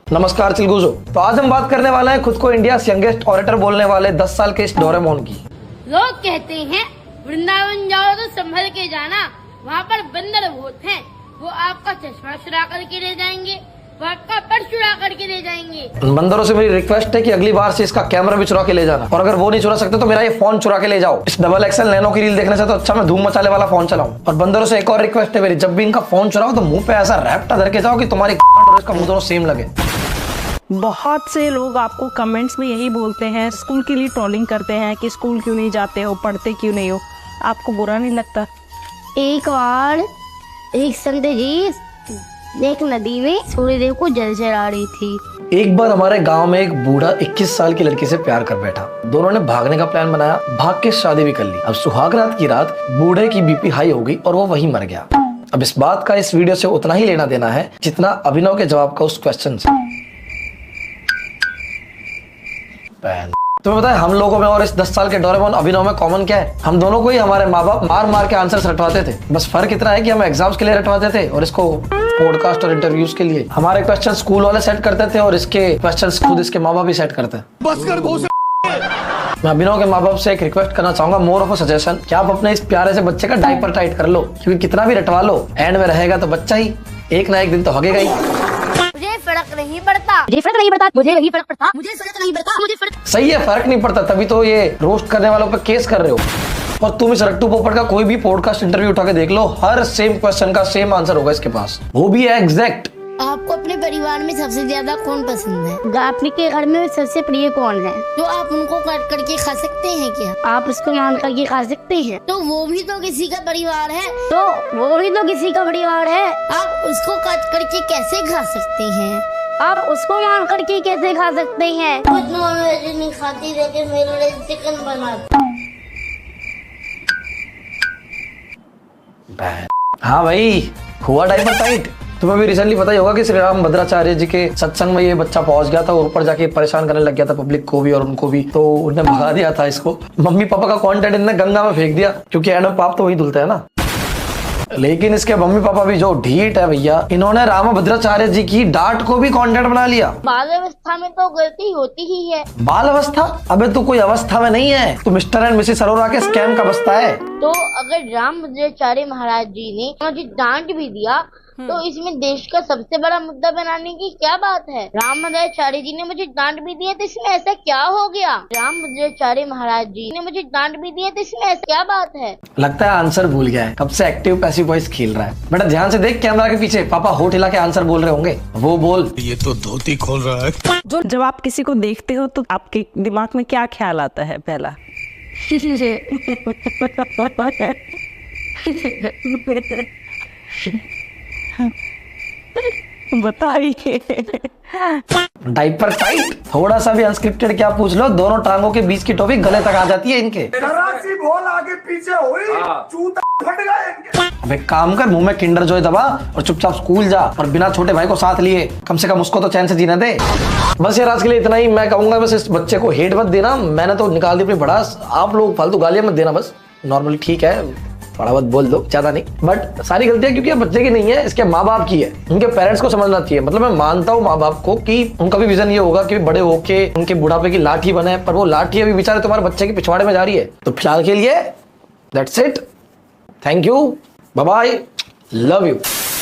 लोग कहते हैं वृंदावन जाओ तो संभल के जाना, वहाँ पर बंदर बहुत हैं, वो आपका चश्मा चुरा करके ले जाएंगे, वो आपका पर्स चुरा करके ले जाएंगे। बंदरों से मेरी रिक्वेस्ट है कि अगली बार से इसका कैमरा भी चुरा के ले जाना, और अगर वो नहीं चुरा सकते तो मेरा ये फोन चुरा के ले जाओ। इस डबल एक्सएल नैनो की रील देखने से तो अच्छा मैं धूम मचाले वाला फोन चलाऊं। और बंदरों से एक और रिक्वेस्ट है मेरी, जब भी इनका फोन चुराओ तो मुंह पे ऐसा रैप्टा धर के जाओ कि तुम्हारी और इसका मुंह दोनों सेम लगे। बहुत से लोग आपको कमेंट्स में यही बोलते हैं, स्कूल के लिए ट्रोलिंग करते हैं कि स्कूल क्यों नहीं जाते हो, पढ़ते क्यों नहीं हो। आपको बुरा नहीं लगता? एक बार एक संत जी एक नदी में सूर्यदेव को जल चढ़ा रही थी। एक बार हमारे गांव में एक बूढ़ा 21 साल की लड़की से प्यार कर बैठा। दोनों ने भागने का प्लान बनाया, भाग के शादी भी कर ली। अब सुहाग रात की रात बूढ़े की बीपी हाई हो गई और वो वहीं मर गया। अब इस बात का इस वीडियो से उतना ही लेना देना है जितना अभिनव के जवाब का उस क्वेश्चन से। तुम्हें पता है हम लोगों में और इस 10 साल के डोरेमोन अभिनव में कॉमन क्या है? हम दोनों को ही हमारे माँ बाप मार मार के आंसर्स रटवाते थे। बस फर्क इतना है कि हम एग्जाम्स के लिए रटवाते थे और इसको पॉडकास्ट और इंटरव्यूज के लिए। हमारे क्वेश्चन स्कूल वाले सेट करते थे और इसके क्वेश्चंस खुद इसके माँ बाप ही सेट करते हैं। बस कर मैं अभिनव के माँ बाप से एक रिक्वेस्ट करना चाहूंगा, मोर ऑफ अ सजेशन, कि आप अपने इस प्यारे से बच्चे का डायपर टाइट कर लो, क्योंकि कितना भी रटवा लो एंड में रहेगा तो बच्चा ही, एक ना एक दिन तो हगेगा ही। मुझे फर्क नहीं पड़ता, मुझे फर्क नहीं पड़ता, मुझे नहीं फर्क पड़ता, मुझे फर्क नहीं पड़ता, मुझे फर्क। सही है, फर्क नहीं पड़ता, तभी तो ये रोस्ट करने वालों पे केस कर रहे हो। और तुम इस रट्टू पोपट का कोई भी पॉडकास्ट इंटरव्यू उठा के देख लो, हर सेम क्वेश्चन का सेम आंसर होगा इसके पास, वो भी है एग्जैक्ट। आपको अपने परिवार में सबसे ज्यादा कौन पसंद है? आपके घर में सबसे प्रिय कौन है? तो आप उनको काट करके खा सकते हैं क्या? आप उसको मान करके खा सकते हैं? तो वो भी तो किसी का परिवार है, तो वो भी तो किसी का परिवार है। आप उसको काट करके कैसे खा सकते हैं? आप उसको मान करके कैसे खा सकते हैं? कुछ नॉन वेज नहीं खाती, लेकिन मेरे लिए चिकन बना। हाँ भाई, हुआ डायपर टाइट। तुम्हें भी रिसेंटली पता ही होगा कि श्री राम भद्राचार्य जी के सत्संग में ये बच्चा पहुंच गया था और ऊपर जाके परेशान करने लग गया था पब्लिक को भी और उनको भी, तो उन्हें भगा दिया था इसको। मम्मी पापा का कंटेंट इनने गंगा में फेंक दिया, क्योंकि एंड में पाप तो वही धुलता है ना। लेकिन इसके मम्मी पापा भी जो ढीठ है भैया, इन्होंने राम भद्राचार्य जी की डांट को भी कंटेंट बना लिया। बाल अवस्था में तो गलती होती ही है। बाल अवस्था? अबे तू कोई अवस्था में नहीं है, तू मिस्टर एंड मिसेस अरोरा के स्कैम का बस्ता है। तो अगर राम भद्राचार्य महाराज जी ने मुझे डांट भी दिया तो इसमें देश का सबसे बड़ा मुद्दा बनाने की क्या बात है? राम भद्राचार्य जी ने मुझे डांट भी दिया तो इसमें ऐसा क्या हो गया? राम भद्राचार्य महाराज जी ने मुझे डांट भी दिया तो इसमें ऐसा क्या बात है? लगता है आंसर भूल गया है, कब से एक्टिव पैसिव वॉइस खेल रहा है। बेटा ध्यान से देख कैमरा के पीछे, पापा होठ हिला के आंसर बोल रहे होंगे, वो बोल। ये तो धोती खोल रहा है। जब आप किसी को देखते हो तो आपके दिमाग में क्या ख्याल आता है? पहला बताइए। Diaper tight? थोड़ा सा भी अनस्क्रिप्टेड क्या पूछ लो, दोनों टांगों के बीच की टॉपिक गले तक आ जाती है इनके। बोल आगे पीछे हुई, चूता फट गया इनके। अब एक काम कर, मुंह में किंडर जॉय दबा और चुपचाप स्कूल जा, और बिना छोटे भाई को साथ लिए कम से कम उसको तो चैन से जीने दे। बस यार आज के लिए इतना ही। मैं कहूंगा बस इस बच्चे को हेट मत देना, मैंने तो निकाल दी अपनी भड़ास, आप लोग फालतू गालियां मत देना। बस नॉर्मली ठीक है, थोड़ा बहुत बोल दो, ज्यादा नहीं, बट सारी गलतियां क्योंकि बच्चे की नहीं है, इसके माँ बाप की है। उनके पेरेंट्स को समझना चाहिए। मतलब मैं मानता हूँ माँ बाप को कि उनका भी विजन ये होगा कि बड़े होके उनके बुढ़ापे की लाठी बने, पर वो लाठी अभी बेचारे तुम्हारे बच्चे के पिछवाड़े में जा रही है। तो फिलहाल के लिए that's it, thank you, bye bye, love you.